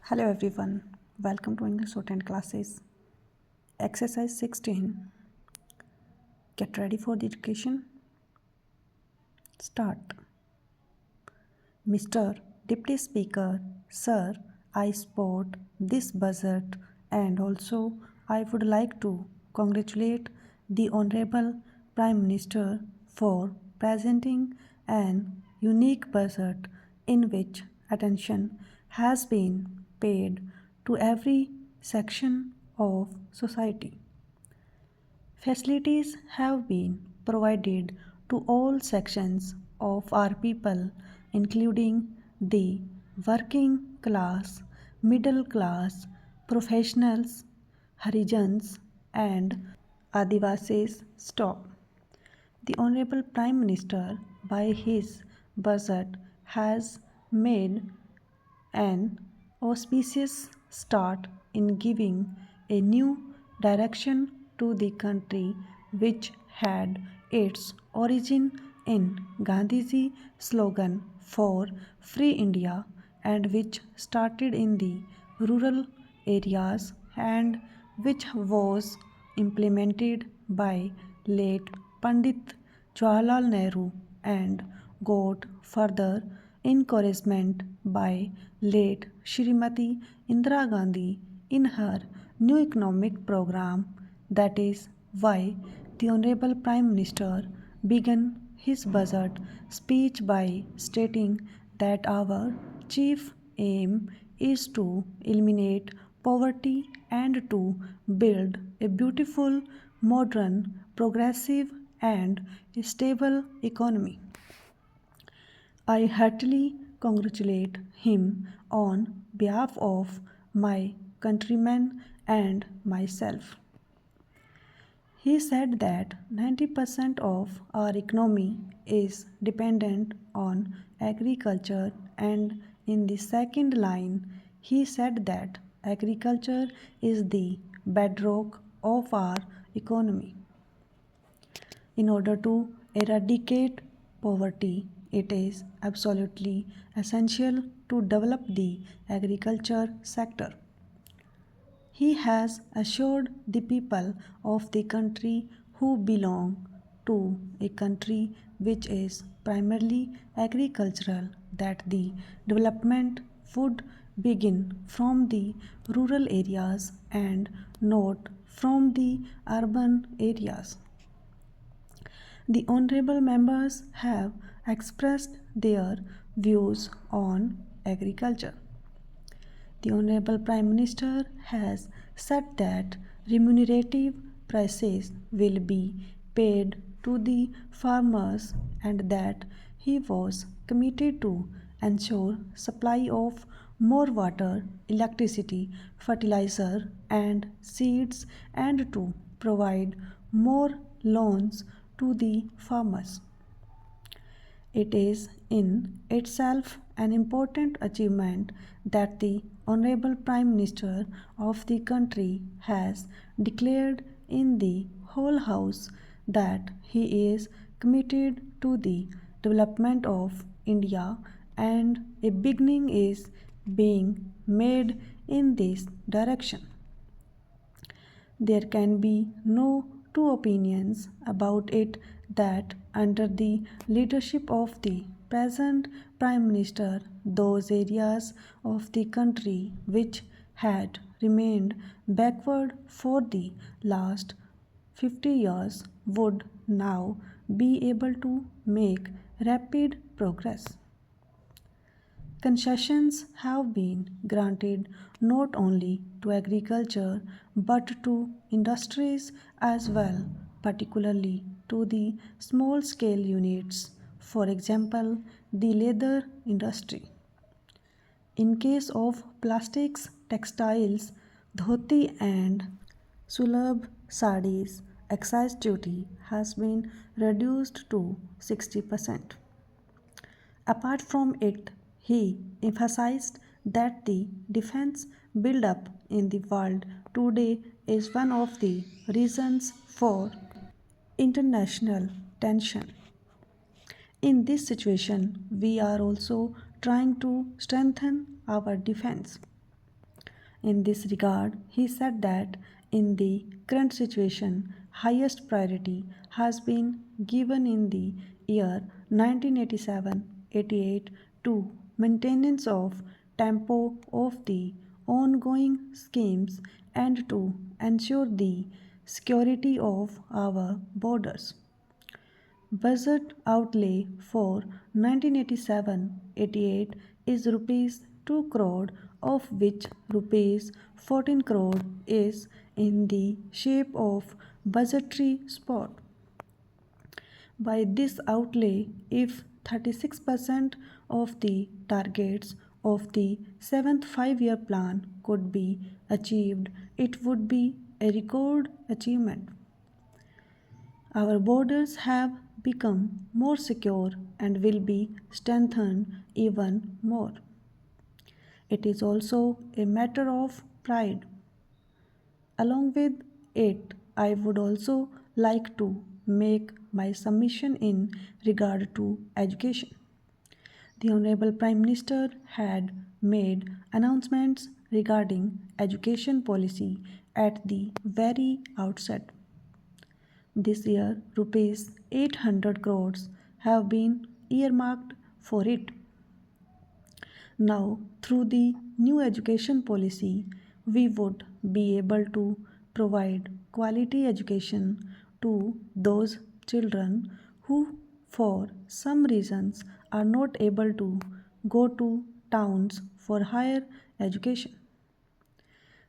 Hello everyone, welcome to English Shorthand classes. Exercise 16. Get ready for the education. Start. Mr. Deputy Speaker, Sir, I support this budget and also I would like to congratulate the Honorable Prime Minister for presenting an unique budget in which attention has been paid to every section of society. Facilities have been provided to all sections of our people, including the working class, middle class, professionals, Harijans, and Adivasis. Stop. The Honorable Prime Minister, by his budget, has made an auspicious start in giving a new direction to the country which had its origin in Gandhi's slogan for Free India and which started in the rural areas and which was implemented by late Pandit Jawaharlal Nehru and got further encouragement by late Shrimati Indira Gandhi in her new economic program. That is why the Honorable Prime Minister began his budget speech by stating that our chief aim is to eliminate poverty and to build a beautiful, modern, progressive, and stable economy. I heartily congratulate him on behalf of my countrymen and myself. He said that 90% of our economy is dependent on agriculture, and in the second line, he said that agriculture is the bedrock of our economy. In order to eradicate poverty, it is absolutely essential to develop the agriculture sector. He has assured the people of the country who belong to a country which is primarily agricultural that the development would begin from the rural areas and not from the urban areas. The honorable members have expressed their views on agriculture. The Honorable Prime Minister has said that remunerative prices will be paid to the farmers and that he was committed to ensure supply of more water, electricity, fertilizer and seeds and to provide more loans to the farmers. It is in itself an important achievement that the Honorable Prime Minister of the country has declared in the whole House that he is committed to the development of India and a beginning is being made in this direction. There can be no two opinions about it that under the leadership of the present Prime Minister, those areas of the country which had remained backward for the last 50 years would now be able to make rapid progress. Concessions have been granted not only to agriculture but to industries as well, particularly to the small scale units, for example, the leather industry. In case of plastics, textiles, dhoti, and sulabh sarees, excise duty has been reduced to 60%. Apart from it, he emphasized that the defense buildup in the world today is one of the reasons for international tension. In this situation, we are also trying to strengthen our defense. In this regard, he said that in the current situation, highest priority has been given in the year 1987-88 to maintenance of tempo of the ongoing schemes and to ensure the security of our borders. Budget outlay for 1987-88 is rupees 2 crore, of which rupees 14 crore is in the shape of budgetary support. By this outlay, if 36% of the targets of the 7th 5-year plan could be achieved, it would be a record achievement. Our borders have become more secure and will be strengthened even more. It is also a matter of pride. Along with it, I would also like to make my submission in regard to education. The Honorable Prime Minister had made announcements regarding education policy at the very outset. This year, rupees 800 crores have been earmarked for it. Now, through the new education policy, we would be able to provide quality education to those children who, for some reasons, are not able to go to towns for higher education.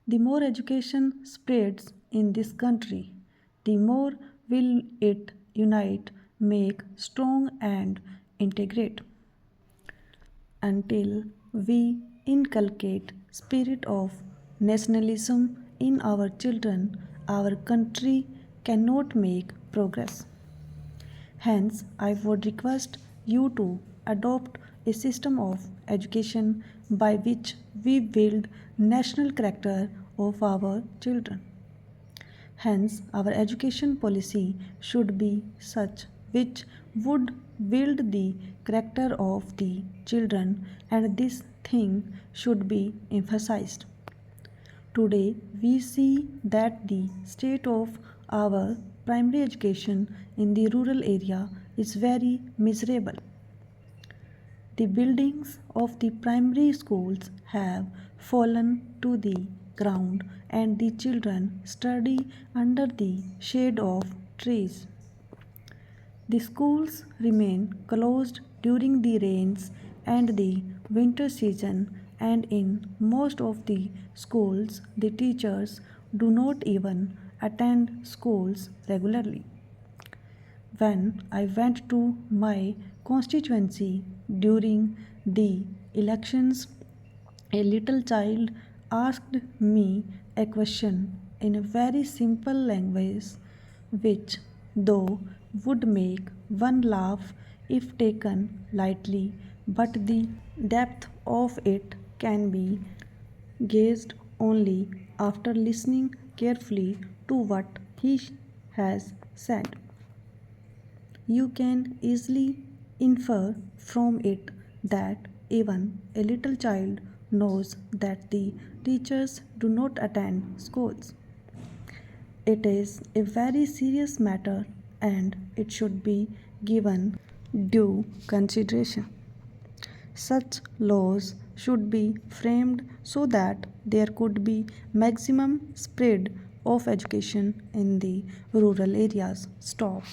The more education spreads in this country, the more will it unite, make strong and integrate. Until we inculcate spirit of nationalism in our children, our country cannot make progress. Hence, I would request you to adopt a system of education by which we build national character of our children. Hence, our education policy should be such which would build the character of the children, and this thing should be emphasized. Today, we see that the state of our primary education in the rural area is very miserable. The buildings of the primary schools have fallen to the ground, and the children study under the shade of trees. The schools remain closed during the rains and the winter season, and in most of the schools, the teachers do not even attend schools regularly. When I went to my constituency during the elections, a little child asked me a question in a very simple language, which, though, would make one laugh if taken lightly, but the depth of it can be gauged only after listening carefully to what he has said. You can easily infer from it that even a little child knows that the teachers do not attend schools. It is a very serious matter and it should be given due consideration. Such laws should be framed so that there could be maximum spread of education in the rural areas. Stop.